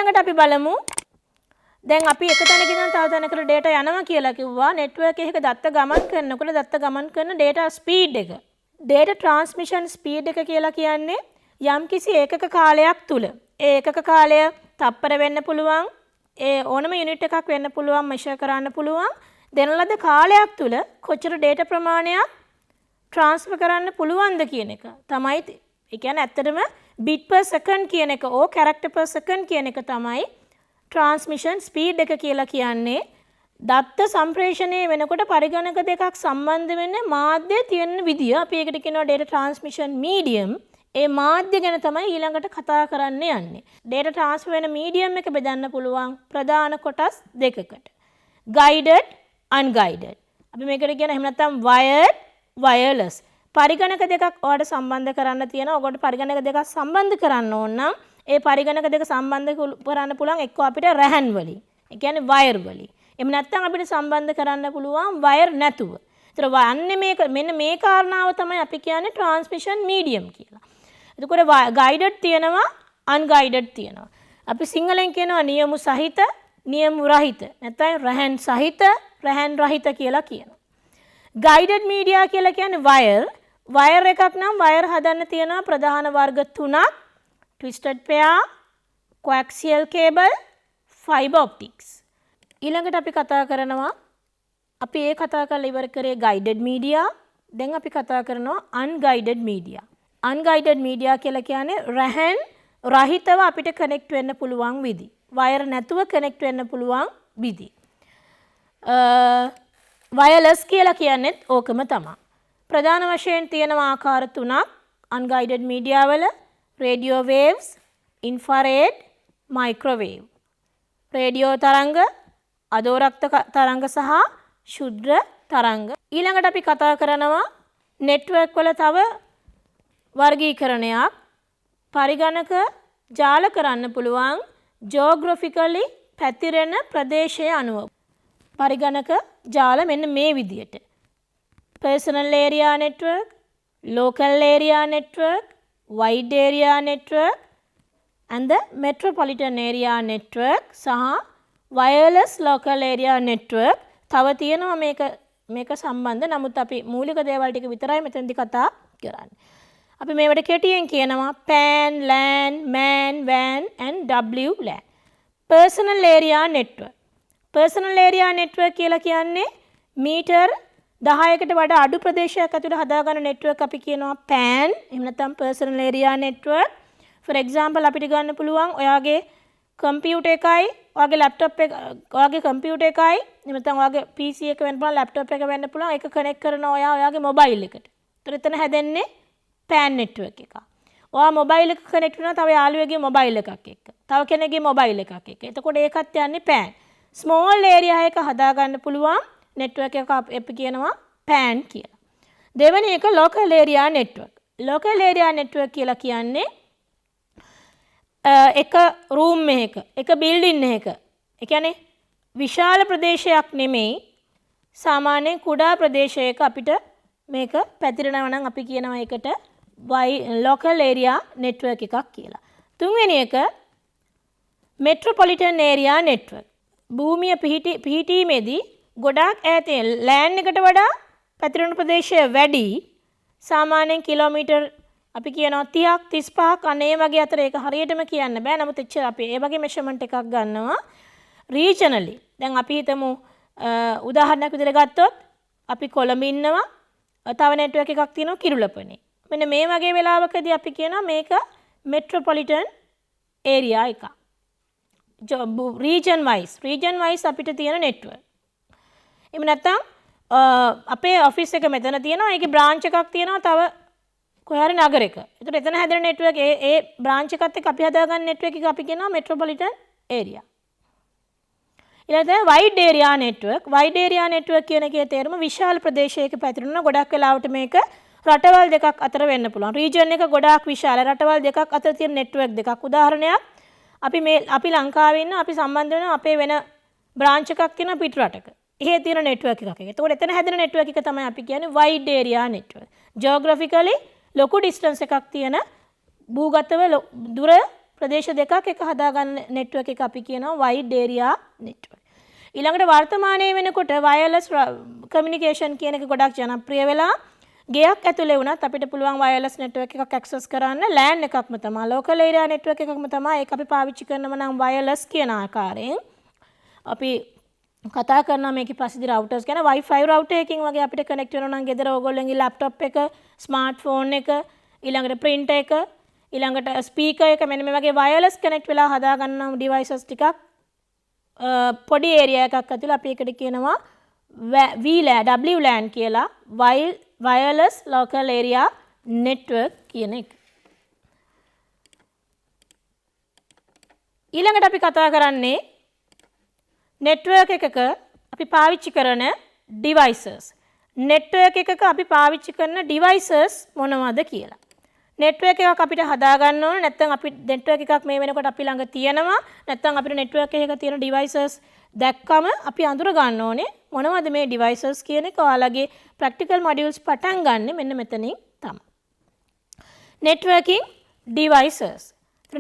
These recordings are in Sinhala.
ඊළඟට අපි බලමු දැන් අපි එක තැනකින් ඉඳන් තව තැනකට data යනවා කියලා කිව්වා network එකක දත්ත ගමන් කරනකොට දත්ත ගමන් කරන data speed එක. data transmission speed එක කියලා කියන්නේ යම්කිසි ඒකක කාලයක් තුල ඒ ඒකක කාලය තප්පර වෙන්න පුළුවන් ඒ ඕනම යුනිට් එකක් වෙන්න පුළුවන් මෙෂර් කරන්න පුළුවන් දෙන ලද කාලයක් තුල කොච්චර data ප්‍රමාණයක් transfer කරන්න පුළුවන්ද කියන එක තමයි ඒ කියන්නේ ඇත්තටම bit per second කියන එක ඕ character per second කියන එක තමයි transmission speed එක කියලා කියන්නේ දත්ත සම්ප්‍රේෂණය වෙනකොට පරිගණක දෙකක් සම්බන්ධ වෙන්නේ මාධ්‍ය තියෙන විදිය අපි ඒකට කියනවා data transmission medium ඒ මාධ්‍ය ගැන තමයි ඊළඟට කතා කරන්න යන්නේ data transfer වෙන medium එක බෙදන්න පුළුවන් ප්‍රධාන කොටස් දෙකකට guided unguided අපි මේකට කියන එහෙම නැත්නම් wired wireless පරිගණක දෙකක් ඔයාලට සම්බන්ධ කරන්න තියෙනවා ඔයගොල්ලෝ පරිගණක දෙකක් සම්බන්ධ කරන්න ඕන නම් ඒ පරිගණක දෙක සම්බන්ධ කරන්න පුළුවන් එක්ක අපිට රැහන් වලින් ඒ කියන්නේ වයර් වලින් එහෙම නැත්නම් අපිට සම්බන්ධ කරන්න පුළුවන් වයර් නැතුව. ඒතර වන්නේ මේක මෙන්න මේ කාරණාව තමයි අපි කියන්නේ transmission medium කියලා. එතකොට guided තියෙනවා unguided තියෙනවා. අපි සිංහලෙන් කියනවා නියමු සහිත නියමු රහිත නැත්නම් රැහන් සහිත රැහන් රහිත කියලා කියනවා. guided media කියලා කියන්නේ වයර් එකක් නම් වයර් හදන්න තියෙනවා ප්‍රධාන වර්ග තුනක් twisted pair, coaxial cable, fiber optics. ඊළඟට අපි කතා කරනවා අපි ඒ කතා කරලා ඉවර කරේ guided media. දැන් අපි කතා කරනවා unguided media. unguided media කියලා කියන්නේ රැහන් රහිතව අපිට කනෙක්ට් වෙන්න පුළුවන් විදි. වයර් නැතුව කනෙක්ට් වෙන්න පුළුවන් විදි. wireless කියලා කියන්නේත් ඕකම තමයි. ප්‍රධාන වශයෙන් තියෙන ආකාර තුනක් unguided media වල radio waves, infrared, microwave. Radio තරංග, අදෝරක්ත තරංග සහ ශුද්‍ර තරංග. ඊළඟට අපි කතා කරනවා network වල තව වර්ගීකරණයක් පරිගණක ජාල කරන්න පුළුවන් geographically පැතිරෙන ප්‍රදේශය අනුව. පරිගණක ජාල මෙන්න මේ විදියට. personal area network, local area network, wide area network and the metropolitan area network සහ wireless local area network තව තියෙනවා මේක සම්බන්ධ නමුත් අපි මූලික දේවල් ටික විතරයි මෙතනදී කතා කරන්නේ. අපි මේවට කෙටියෙන් කියනවා PAN, LAN, MAN, WAN and WLAN. personal area network. personal area network කියලා කියන්නේ මීටර් 10කට වඩා අඩු ප්‍රදේශයක් ඇතුළේ හදාගන්න network අපි කියනවා PAN. එහෙම නැත්නම් personal area network. for example අපිට ගන්න පුළුවන් ඔයාගේ computer එකයි ඔයාගේ laptop එක ඔයාගේ computer එකයි එහෙම නැත්නම් ඔයාගේ PC එක වෙන්න පුළුවන් laptop එක වෙන්න පුළුවන් ඒක connect කරනවා ඔයාගේ mobile එකට. ඒතර එතන හැදෙන්නේ PAN network එක. ඔයා mobile එක connect වෙනවා තව යාළුවෙකුගේ mobile එකක් එක්ක. තව කෙනෙක්ගේ mobile එකක් එක්ක. එතකොට ඒකත් යන්නේ PAN. small area එක හදාගන්න පුළුවන් network එක අපි කියනවා PAN කියලා. දෙවෙනි එක local area network. local area network කියලා කියන්නේ එක room එකක එක building එකක ඒ කියන්නේ විශාල ප්‍රදේශයක් නෙමෙයි සාමාන්‍ය කුඩා ප්‍රදේශයක අපිට මේක පැතිරෙනවා නම් අපි කියනවා ඒකට local area network එකක් කියලා. තුන්වෙනි එක metropolitan area network. භූමිය පිහිටීමේදී ගොඩාක් ඈතින් ලෑන් එකට වඩා පැතිරෙන ප්‍රදේශය වැඩි සාමාන්‍යයෙන් කිලෝමීටර් අපි කියනවා 30ක් 35ක් අනේ වගේ අතර ඒක හරියටම කියන්න බෑ නමුත් එච්චර අපි ඒ වගේ මෙෂර්මන්ට් එකක් ගන්නවා රීජනලි දැන් අපි හිතමු උදාහරණයක් විදිහට ගත්තොත් අපි කොළඹ ඉන්නවා තව network එකක් තියෙනවා කිරුළපනේ මෙන්න මේ වගේ වෙලාවකදී අපි කියනවා මේක මෙට්‍රොපොලිටන් ඒරියා එකක් region wise අපිට තියෙන network එහෙම නැත්නම් අපේ ඔෆිස් එක මෙතන තියෙනවා ඒකේ branch එකක් තියෙනවා තව කොහේ හරි නගරයක. ඒතර එතන හැදෙන network ඒ branch එකත් එක්ක අපි හදාගන්න network එක අපි කියනවා metropolitan area. ඊළඟට wide area network. wide area network කියන එකේ තේරුම විශාල ප්‍රදේශයක පැතිරෙන ගොඩක් වෙලාවට මේක රටවල් දෙකක් අතර වෙන්න පුළුවන්. region එක ගොඩාක් විශාල රටවල් දෙකක් අතර තියෙන network දෙකක්. උදාහරණයක් අපි ලංකාවේ ඉන්න අපි සම්බන්ධ වෙන අපේ වෙන branch එකක් තියෙන පිට රටක. එහෙ තියෙන network එකක්. එතකොට එතන හැදෙන network එක තමයි අපි කියන්නේ wide area network. geographically ලොකු distance එකක් තියෙන භූගතව දුර ප්‍රදේශ දෙකක් එක හදාගන්න නෙට්වර්ක් එක අපි කියනවා wide area network. ඊළඟට වර්තමානයේ වෙනකොට wireless communication කියන එක ගොඩක් ජනප්‍රිය වෙලා ගෙයක් ඇතුලේ වුණත් අපිට පුළුවන් wireless network එකක් access කරන්න LAN එකක්ම තමයි local area network එකක්ම තමයි ඒක අපි පාවිච්චි කරනව නම් wireless කියන ආකාරයෙන් අපි කතා කරනවා මේකේ පස්සේ routers ගැන Wi-Fi router එකකින් වගේ අපිට connect වෙනවා නම් ගෙදර ඕගොල්ලන්ගේ laptop එක smartphone එක ඊළඟට printer එක ඊළඟට speaker එක මෙන්න මේ වගේ wireless connect වෙලා හදා ගන්න devices ටිකක් පොඩි area එකක් ඇතුළේ අපි ඒකට කියනවා WLAN කියලා wireless local area network කියන එක. ඊළඟට අපි කතා කරන්නේ network එකක අපි පාවිච්චි කරන devices. network එකක අපි පාවිච්චි කරන devices මොනවද කියලා. network එකක් අපිට හදා ගන්න ඕන නැත්නම් අපි network එකක් මේ වෙනකොට අපි ළඟ තියෙනවා නැත්නම් අපිට network එකක තියෙන devices දැක්කම අපි අඳුර ගන්න ඕනේ මොනවද මේ devices කියන එක. ඔයාලගේ practical modules පටන් ගන්න මෙන්න මෙතනින් තමයි. networking devices.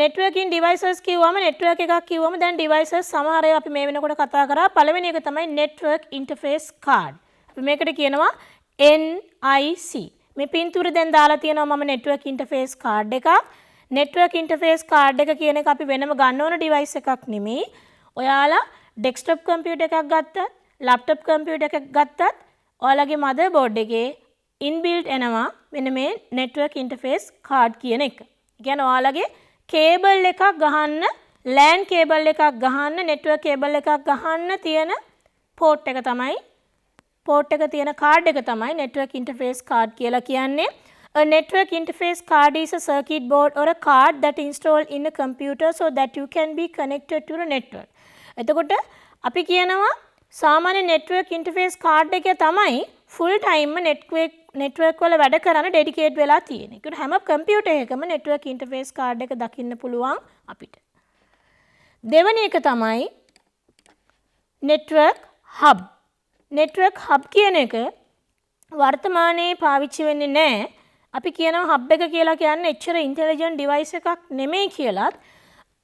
networking devices කිව්වම network එකක් කිව්වම දැන් devices සමහර ඒවා අපි මේ වෙනකොට කතා කරා. පළවෙනි එක තමයි network interface card. අපි මේකට කියනවා NIC. මේ පින්තූරේ දැන් දාලා තියෙනවා මම network interface card එකක්. network interface card එක කියන එක අපි වෙනම ගන්න ඕන device එකක් නෙමෙයි. ඔයාලා desktop computer එකක් ගත්තත්, laptop computer එකක් ගත්තත් ඔයාලගේ motherboard එකේ inbuilt එනවා මෙන්න මේ network interface card කියන එක. ඒ කියන්නේ ඔයාලගේ cable එකක් ගහන්න, LAN cable එකක් ගහන්න, network cable එකක් ගහන්න තියෙන port එක තමයි port එක තියෙන card එක තමයි network interface card කියලා කියන්නේ. A network interface card is a circuit board or a card that installed in a computer so that you can be connected to the network. එතකොට අපි කියනවා සාමාන්‍ය network interface card එකේ තමයි full time network වල වැඩ කරන්න dedicate වෙලා තියෙන්නේ. ඒකට හැම computer එකකම network interface card එක දකින්න පුළුවන් අපිට. දෙවෙනි එක තමයි network hub. network hub කියන එක වර්තමානයේ පාවිච්චි වෙන්නේ නැහැ. අපි කියනවා hub එක කියලා කියන්නේ එච්චර intelligent device එකක් නෙමෙයි කියලාත්.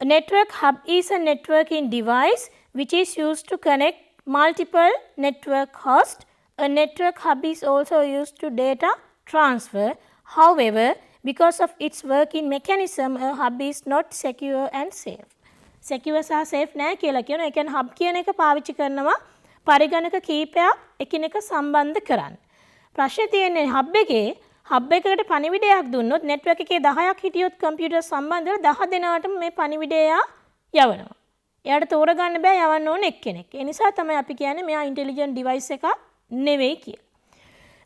A network hub is a networking device which is used to connect multiple network hosts. A network hub is also used to data transfer. However, because of its working mechanism, a hub is not secure and safe. Secure සහ safe නෑ කියලා කියනවා. ඒ කියන්නේ hub කියන එක පාවිච්චි කරනවා පරිගණක කීපයක් එකිනෙක සම්බන්ධ කරන්න. ප්‍රශ්නේ තියෙන්නේ hub එකකට පණිවිඩයක් දුන්නොත් network එකේ 10ක් හිටියොත් computer සම්බන්ධව 10 දෙනාටම මේ පණිවිඩය යවනවා. එයාට තෝරගන්න බෑ යවන්න ඕන එක්කෙනෙක්. ඒ නිසා තමයි අපි කියන්නේ මෙයා intelligent device එකක් නෙවෙයි කියලා.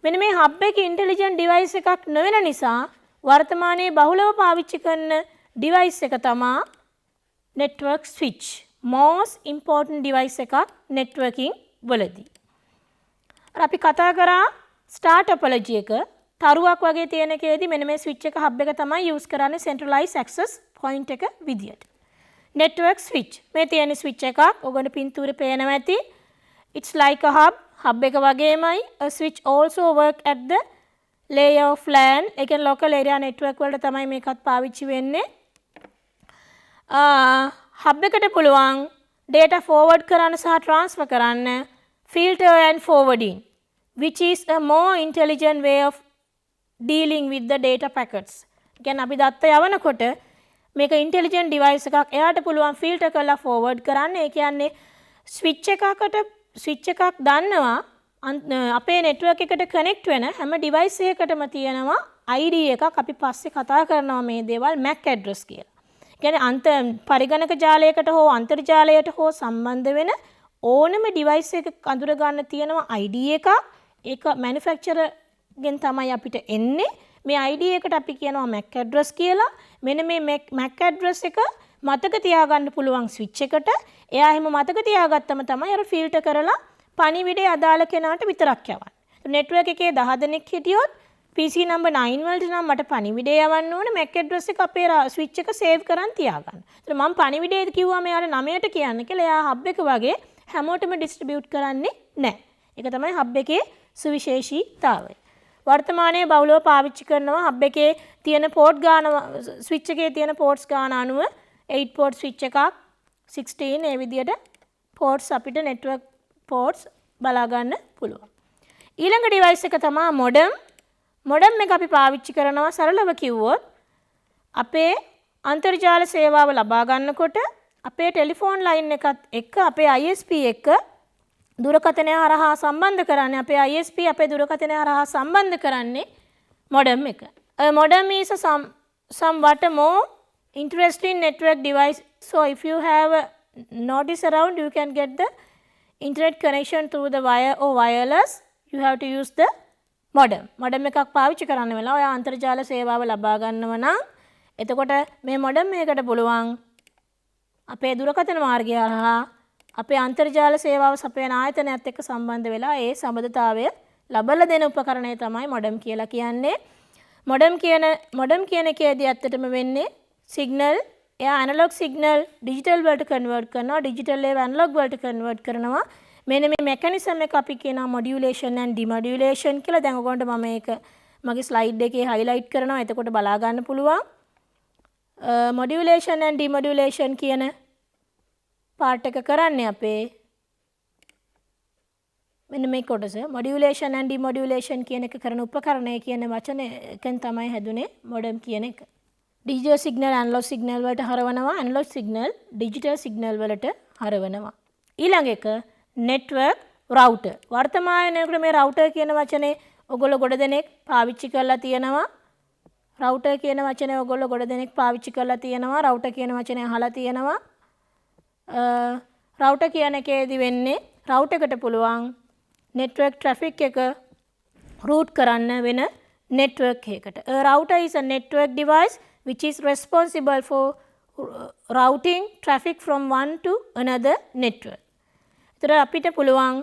මෙන්න මේ hub එක intelligent device එකක් නොවන නිසා වර්තමානයේ බහුලව පාවිච්චි කරන device එක තමයි network switch. most important device එකක් networking වලදී. අපි කතා කරා star topology එක තරුවක් වගේ තියෙන එකේදී මෙන්න මේ switch එක hub එක තමයි use කරන්නේ centralized access point එක විදියට. network switch. මේ තියෙන switch එකක් ඔයගොල්ලෝ පින්තූරේ පේනවා ඇති. It's like a hub එක වගේමයි. A switch also work at the layer of LAN. ඒ කියන්නේ local area network වලට තමයි මේකත් පාවිච්චි වෙන්නේ. hub එකට පුළුවන් data forward කරන්න සහ transfer කරන්න filter and forwarding, which is a more intelligent way of dealing with the data packets. කියන්නේ අපි දත්ත යවනකොට මේක intelligent device එකක්. එයාට පුළුවන් filter කරලා forward කරන්න. ඒ කියන්නේ switch එකක් දන්නවා අපේ network එකට connect වෙන හැම device එකකටම තියෙනවා ID එකක්. අපි පස්සේ කතා කරනවා මේ දේවල් MAC address කියලා. කියන්නේ පරිගණක ජාලයකට හෝ අන්තර්ජාලයට හෝ සම්බන්ධ වෙන ඕනම device එකක අඳුර ගන්න තියෙනවා ID එකක්. ඒක manufacturer ගෙන් තමයි අපිට එන්නේ. මේ ID එකට අපි කියනවා MAC address කියලා. මෙන්න මේ MAC address එක මතක තියාගන්න පුළුවන් switch එකට. එයා එහෙම මතක තියාගත්තම තමයි අර filter කරලා පණිවිඩය අදාළ කෙනාට විතරක් යවන්නේ. network එකේ 10 දෙනෙක් හිටියොත් PC number 9 වලට නම් මට පණිවිඩය යවන්න ඕනේ. MAC address එක අපේ switch එක save කරන් තියාගන්න. ඒතර මම පණිවිඩය කිව්වම එයාට 9ට කියන්න කියලා. එයා hub එක වගේ හැමෝටම distribute කරන්නේ නැහැ. ඒක තමයි hub එකේ සුවිශේෂීතාවය. වර්තමානයේ බහුලව පාවිච්චි කරනවා hub එකේ තියෙන port ගාන switch එකේ තියෙන ports ගාන අනුව 8 port switch එකක් 16 ඒ විදියට ports අපිට network ports බලා ගන්න පුළුවන්. ඊළඟ device එක තමයි modem. modem එක අපි පාවිච්චි කරනවා සරලව කිව්වොත් අපේ අන්තර්ජාල සේවාව ලබා ගන්නකොට අපේ ටෙලිෆෝන් ලයින් එකත් එක්ක අපේ ISP එක්ක දුරකථනය හරහා සම්බන්ධ කරන්නේ අපේ ISP අපේ දුරකථනය හරහා සම්බන්ධ කරන්නේ modem එක. A modem is a somewhat more interesting network device. So if you have a notice around, you can get the internet connection through the wire or wireless. You have to use the modem. modem එකක් පාවිච්චි කරන්න වෙලා ඔය අන්තර්ජාල සේවාව ලබා ගන්නව නම් එතකොට මේ modem එකකට පුළුවන් අපේ දුරකථන මාර්ගය හරහා අපේ අන්තර්ජාල සේවාව සපයන ආයතනයත් එක්ක සම්බන්ධ වෙලා ඒ සම්බන්ධතාවය ලබලා දෙන උපකරණය තමයි modem කියලා කියන්නේ. modem කියන එකේදී ඇත්තටම වෙන්නේ signal එයා analog signal digital වලට convert කරනවා, digital ඒවා analog වලට convert කරනවා. මෙන්න මේ mechanism එක අපි කියනවා modulation and demodulation කියලා. දැන් ඔයගොල්ලන්ට මම මේක මගේ slide එකේ highlight කරනවා. එතකොට බලා ගන්න පුළුවන්. modulation and demodulation කියන part එක කරන්නේ අපේ මෙන්න මේ කොටස. modulation and demodulation කියන එක කරන උපකරණය කියන වචනයෙන් තමයි හැදුනේ modem කියන එක. digital signal analog signal වලට හරවනවා, analog signal digital signal වලට හරවනවා. ඊළඟ එක network router. වර්තමානයේ මේ router කියන වචනේ ඔයගොල්ලෝ ගොඩ දෙනෙක් පාවිච්චි කරලා තියෙනවා. router කියන වචනේ ඔයගොල්ලෝ ගොඩ දෙනෙක් පාවිච්චි කරලා තියෙනවා. router කියන වචනේ අහලා තියෙනවා. router කියන එකේදී වෙන්නේ router එකට පුළුවන් network traffic එක route කරන්න වෙන network එකකට. A router is a network device which is responsible for routing traffic from one to another network. ඒතර අපිට පුළුවන්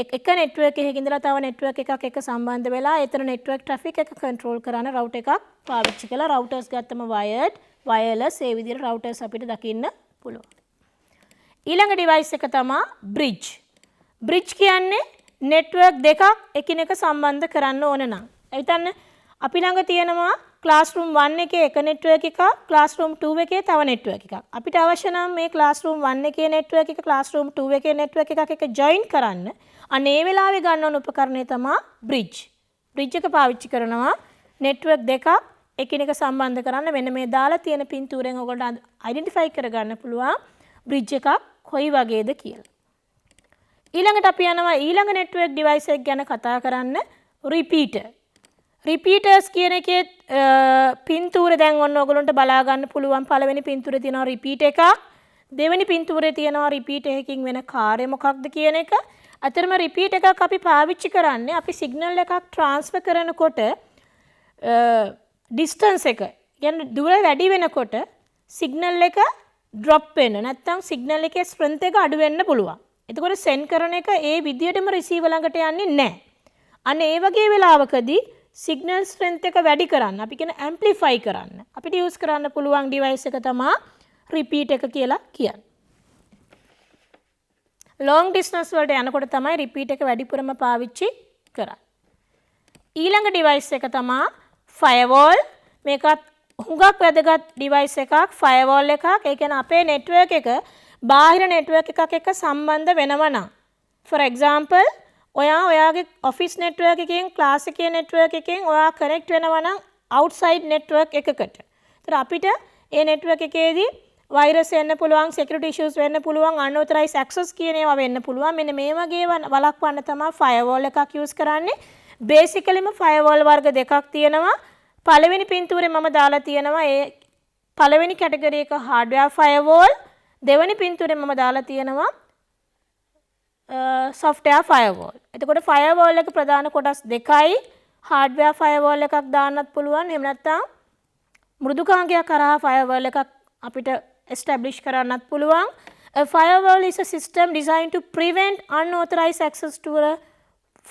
එක network එකකින් ඉඳලා තව network එකක් එක්ක සම්බන්ධ වෙලා ඒතර network traffic එක control කරන router එකක් පාවිච්චි කළා. routers ගත්තම wired, wireless ඒ විදිහට routers අපිට දකින්න පුළුවන්. ඊළඟ device එක තමයි bridge. bridge කියන්නේ network දෙකක් එකිනෙක සම්බන්ධ කරන්න ඕන නම්. හිතන්න අපි ළඟ තියෙනවා classroom 1 එකේ එක network එකක්, classroom 2 එකේ තව network එකක්. අපිට අවශ්‍ය නම් මේ classroom 1 එකේ network එක classroom 2 එකේ network එකක් එක join කරන්න. අනේ ඒ වෙලාවේ ගන්න ඕන උපකරණය තමයි bridge. bridge එක පාවිච්චි කරනවා network දෙකක් එකිනෙක සම්බන්ධ කරන්න. මෙන්න මේ දාලා තියෙන පින්තූරෙන් ඔයගොල්ලන්ට identify කරගන්න පුළුවන් bridge එකක් කොයි වගේද කියලා. ඊළඟට අපි යනවා ඊළඟ network device එක ගැන කතා කරන්න repeater. repeaters කියන එකේ පින්තූර දැන් ඔන්න ඔයගොල්ලන්ට බලා ගන්න පුළුවන්. පළවෙනි පින්තූරේ තියෙනවා repeat එකක්. දෙවෙනි පින්තූරේ තියෙනවා repeat එකකින් වෙන කාර්යය මොකක්ද කියන එක. අතරම repeat එකක් අපි පාවිච්චි කරන්නේ අපි signal එකක් transfer කරනකොට distance එක කියන්නේ දුර වැඩි වෙනකොට signal එක drop වෙන්න නැත්නම් signal එකේ strength එක අඩු වෙන්න පුළුවන්. එතකොට send කරන එක ඒ විදියටම receiver ළඟට යන්නේ නැහැ. අන්න ඒ වගේ වෙලාවකදී signal strength එක වැඩි කරන්න අපි කියන amplify කරන්න අපිට use කරන්න පුළුවන් device එක තමයි repeat එක කියලා කියන්නේ. long distance වලට යනකොට තමයි repeat එක වැඩිපුරම පාවිච්චි කරන්නේ. ඊළඟ device එක තමයි firewall. මේකත් හුඟක් වැදගත් device එකක් firewall එකක්. ඒ කියන්නේ අපේ network එක බාහිර network එකක් එක්ක සම්බන්ධ වෙනවා නම් for example ඔයාගේ office network එකකින් class එකේ network එකකින් ඔයා connect වෙනවා නම් outside network එකකට. ඒතර අපිට ඒ network එකේදී virus එන්න පුළුවන්, security issues වෙන්න පුළුවන්, unauthorized access කියන ඒවා වෙන්න පුළුවන්. මෙන්න මේ වගේ වළක්වන්න තමයි firewall එකක් use කරන්නේ. basically firewall වර්ග දෙකක් තියෙනවා. පළවෙනි පින්තූරේ මම දාලා තියෙනවා ඒ පළවෙනි category එක hardware firewall. දෙවෙනි පින්තූරේ මම දාලා තියෙනවා software firewall. එතකොට firewall එක ප්‍රධාන කොටස් දෙකයි. hardware firewall එකක් දාන්නත් පුළුවන්. එහෙම නැත්නම් මෘදුකාංගයක් කරා firewall එකක් අපිට establish කරන්නත් පුළුවන්. A firewall is a system designed to prevent unauthorized access to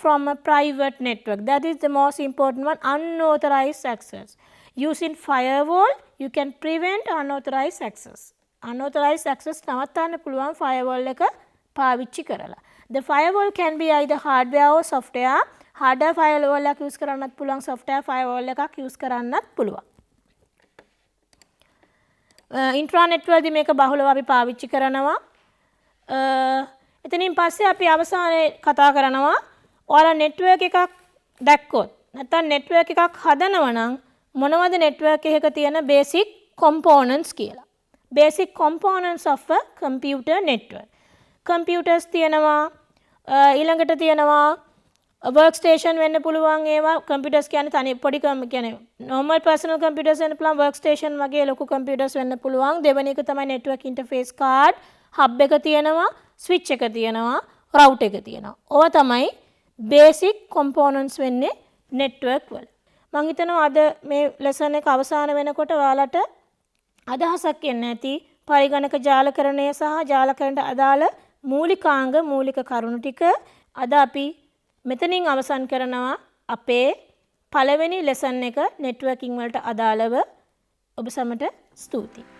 from a private network. That is the most important one, unauthorized access. Using firewall, you can prevent unauthorized access. Unauthorized access නවත්තන්න පුළුවන් firewall එක පාවිච්චි කරලා. The firewall can be either hardware or software. Hardware firewall එකක් use කරන්නත් පුළුවන්, software firewall එකක් use කරන්නත් පුළුවන්. ඉන්ට්‍රානෙට් වලදී මේක බහුලව අපි පාවිච්චි කරනවා. එතනින් පස්සේ අපි අවසානයේ කතා කරනවා ඔයාලා නෙට්වර්ක් එකක් දැක්කොත් නැත්නම් නෙට්වර්ක් එකක් හදනවා නම් මොනවද නෙට්වර්ක් එකක තියෙන බේසික් components කියලා. basic components of a computer network. computers තියෙනවා ඊළඟට තියෙනවා work station වෙන්න පුළුවන් ඒවා computers කියන්නේ තනි පොඩි කියන්නේ normal personal computers වෙන්න පුළුවන් work station වගේ ලොකු computers වෙන්න පුළුවන්. දෙවෙනි එක තමයි network interface card, hub එක තියෙනවා, switch එක තියෙනවා, router එක තියෙනවා. ඕවා තමයි basic components වෙන්නේ network වල. මම හිතනවා අද මේ lesson එක අවසන් වෙනකොට ඔයාලට අදහසක් එන්න ඇති පරිගණක ජාලකරණය සහ ජාලකරණයට අදාළ මූලිකාංග මූලික කරුණු ටික අද අපි මෙතනින් අවසන් කරනවා අපේ පළවෙනි lesson එක networking වලට අදාළව ඔබ සමට ස්තුතියි.